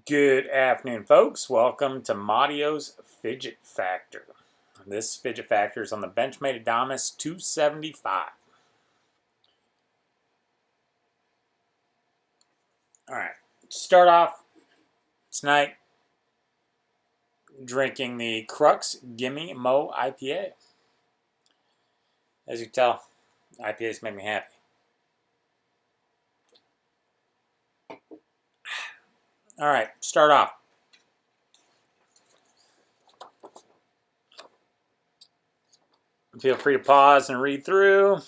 Good afternoon, folks. Welcome to Mattio's Fidget Factor. This Fidget Factor is on the Benchmade Adamas 275. Alright, start off tonight drinking the Crux Gimme Mo IPA. As you can tell, IPAs make me happy. Alright, start off. Feel free to pause and read through.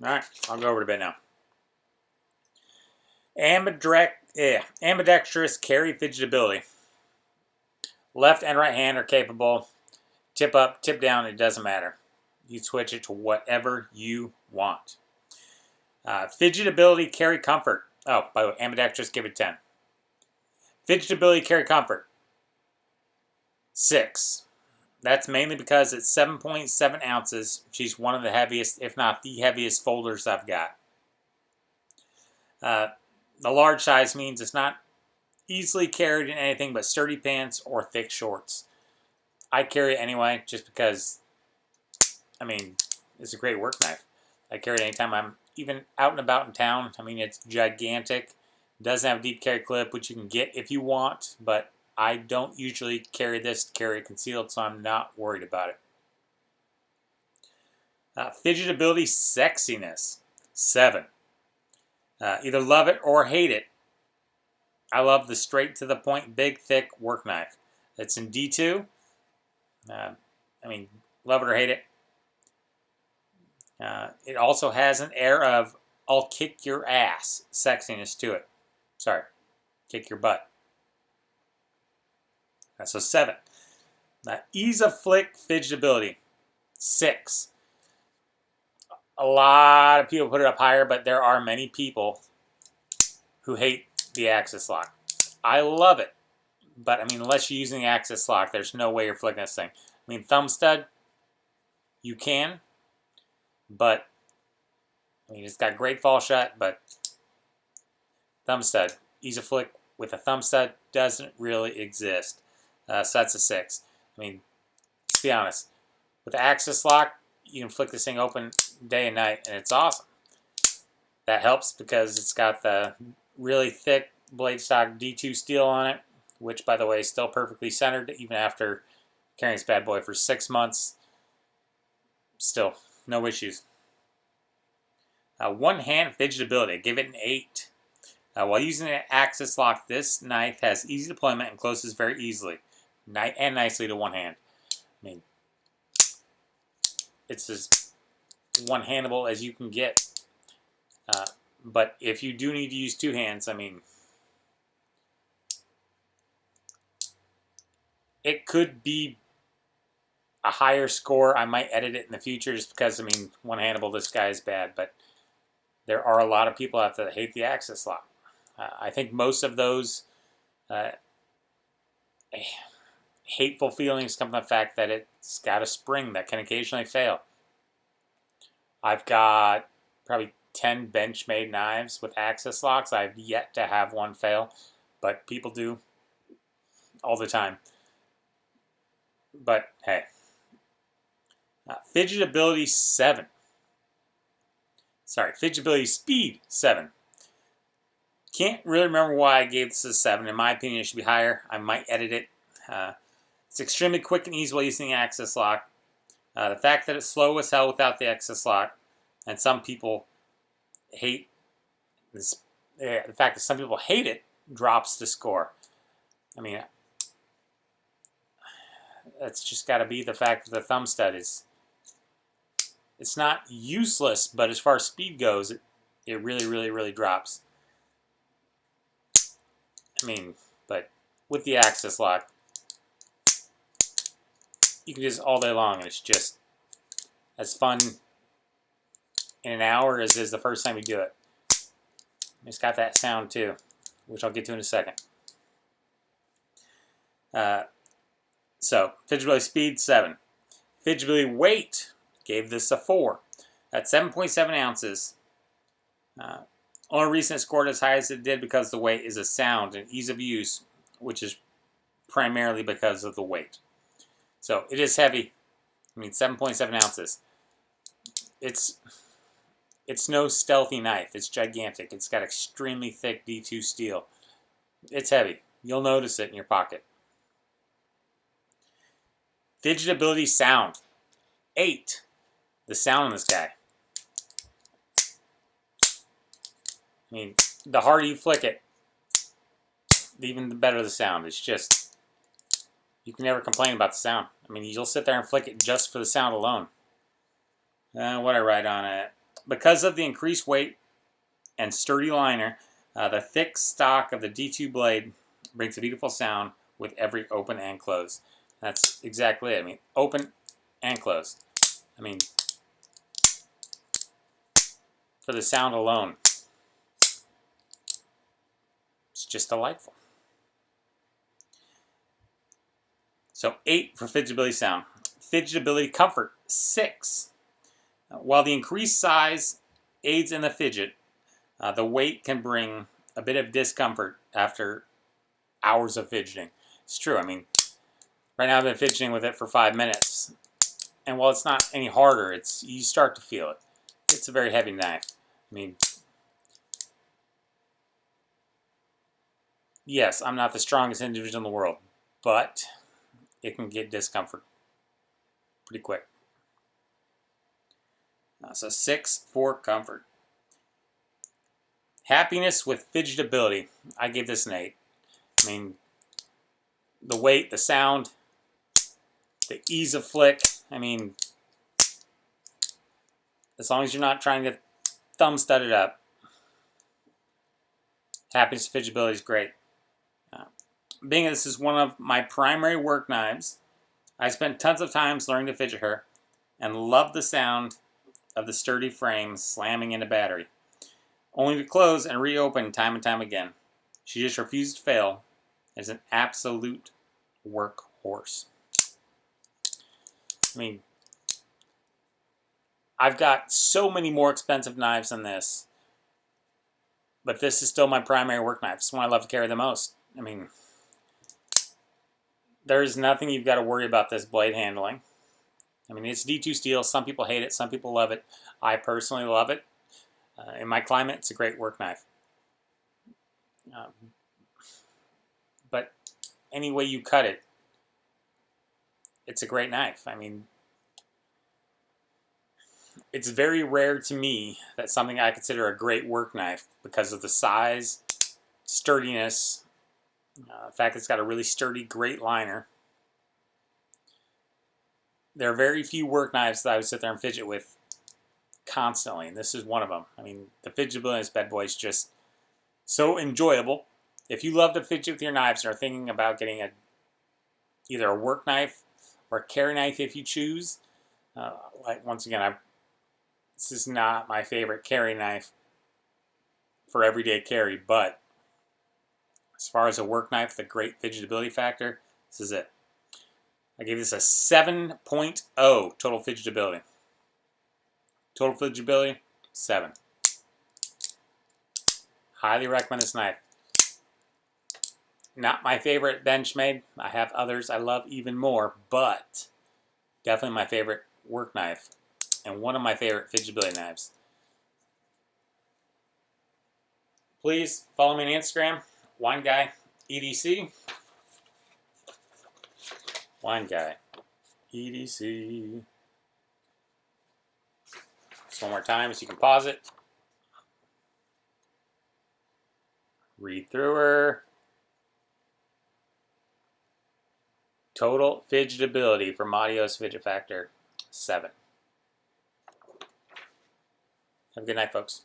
Alright, I'll go over it a bit now. Ambidextrous Carry Fidgettability. Left and right hand are capable. Tip up, tip down, it doesn't matter. You switch it to whatever you want. Fidgettability Carry Comfort. Oh, by the way, ambidextrous, give it 10. Fidgettability Carry Comfort. 6. That's mainly because it's 7.7 ounces. She's one of the heaviest, if not the heaviest folders I've got. The large size means it's not easily carried in anything but sturdy pants or thick shorts. I carry it anyway, just because, I mean, it's a great work knife. I carry it anytime I'm even out and about in town. I mean, it's gigantic. It doesn't have a deep carry clip, which you can get if you want, but I don't usually carry this to carry it concealed, so I'm not worried about it. Fidgettability Sexiness. 7. Either love it or hate it. I love the straight to the point, big, thick work knife. It's in D2. I mean, love it or hate it. It also has an air of I'll kick your ass sexiness to it. Sorry, kick your butt. So 7. Ease of Flick Fidgettability. 6. A lot of people put it up higher, but there are many people who hate the axis lock. I love it, but I mean, unless you're using the axis lock, there's no way you're flicking this thing. I mean, thumb stud, you can, but I mean, it's got great fall shut, but thumb stud, Ease of Flick with a thumb stud doesn't really exist. So that's a 6. I mean, to be honest, with the axis lock, you can flick this thing open day and night, and it's awesome. That helps because it's got the really thick blade stock D2 steel on it, which, by the way, is still perfectly centered even after carrying this bad boy for 6 months. Still, no issues. One Hand Fidgettability. I give it an 8. While using an axis lock, this knife has easy deployment and closes very easily and nicely to one hand. I mean, it's as one-handable as you can get. But if you do need to use 2 hands, I mean, it could be a higher score. I might edit it in the future just because, I mean, one-handable, this guy is bad. But there are a lot of people out there that hate the axis lock. I think most of those hateful feelings come from the fact that it's got a spring that can occasionally fail. I've got probably 10 Benchmade knives with axis locks. I've yet to have one fail, but people do all the time. But hey, Fidgettability 7. Sorry, Fidgettability Speed 7. Can't really remember why I gave this a 7. In my opinion, it should be higher. I might edit it. It's extremely quick and easy while using the axis lock. The fact that it's slow as hell without the axis lock, and some people hate this. The fact that some people hate it drops the score. I mean, that's just got to be the fact that the thumb stud is. It's not useless, but as far as speed goes, it really, really, really drops. I mean, but with the axis lock, you can just all day long, and it's just as fun in an hour as is the first time you do it. It's got that sound too, which I'll get to in a second. So, Fidgettability Speed, 7. Fidgettability Weight, gave this a 4. At 7.7 ounces. Only reason it scored as high as it did because the weight is a sound and ease of use, which is primarily because of the weight. So it is heavy. I mean, 7.7 ounces. It's no stealthy knife. It's gigantic. It's got extremely thick D2 steel. It's heavy. You'll notice it in your pocket. Fidgettability sound. 8. The sound on this guy. I mean, the harder you flick it, even the better the sound. It's just, you can never complain about the sound. I mean, you'll sit there and flick it just for the sound alone. What I write on it. Because of the increased weight and sturdy liner, the thick stock of the D2 blade brings a beautiful sound with every open and close. That's exactly it. I mean, open and close. I mean, for the sound alone, it's just delightful. So 8 for Fidgettability sound. Fidgettability Comfort, 6. While the increased size aids in the fidget, the weight can bring a bit of discomfort after hours of fidgeting. It's true. I mean, right now I've been fidgeting with it for 5 minutes. And while it's not any harder, you start to feel it. It's a very heavy knife. I mean, yes, I'm not the strongest individual in the world, but it can get discomfort pretty quick. So 6 for comfort. Happiness with Fidgettability. I gave this an 8. I mean, the weight, the sound, the ease of flick. I mean, as long as you're not trying to thumb stud it up, Happiness with Fidgettability is great. Being this is one of my primary work knives, I spent tons of time learning to fidget her and love the sound of the sturdy frame slamming into battery, only to close and reopen time and time again. She just refused to fail. It's an absolute workhorse. I mean, I've got so many more expensive knives than this, but this is still my primary work knife. It's one I love to carry the most. I mean, there's nothing you've got to worry about this blade handling. I mean, it's D2 steel. Some people hate it. Some people love it. I personally love it. In my climate, it's a great work knife. But any way you cut it, it's a great knife. I mean, it's very rare to me that something I consider a great work knife because of the size, sturdiness, the fact that it's got a really sturdy, great liner. There are very few work knives that I would sit there and fidget with constantly, and this is one of them. I mean, the fidgetability in this bad boy is just so enjoyable. If you love to fidget with your knives and are thinking about getting either a work knife or a carry knife if you choose, like once again, this is not my favorite carry knife for everyday carry, but as far as a work knife, the great fidgetability factor, this is it. I gave this a 7.0 total fidgetability. Total fidgetability, 7. Highly recommend this knife. Not my favorite Benchmade. I have others I love even more, but definitely my favorite work knife and one of my favorite fidgetability knives. Please follow me on Instagram, WineGuyEDC. WineGuyEDC. Just one more time so you can pause it. Read through her. Total Fidgettability for Mattio's Fidget Factor, 7. Have a good night, folks.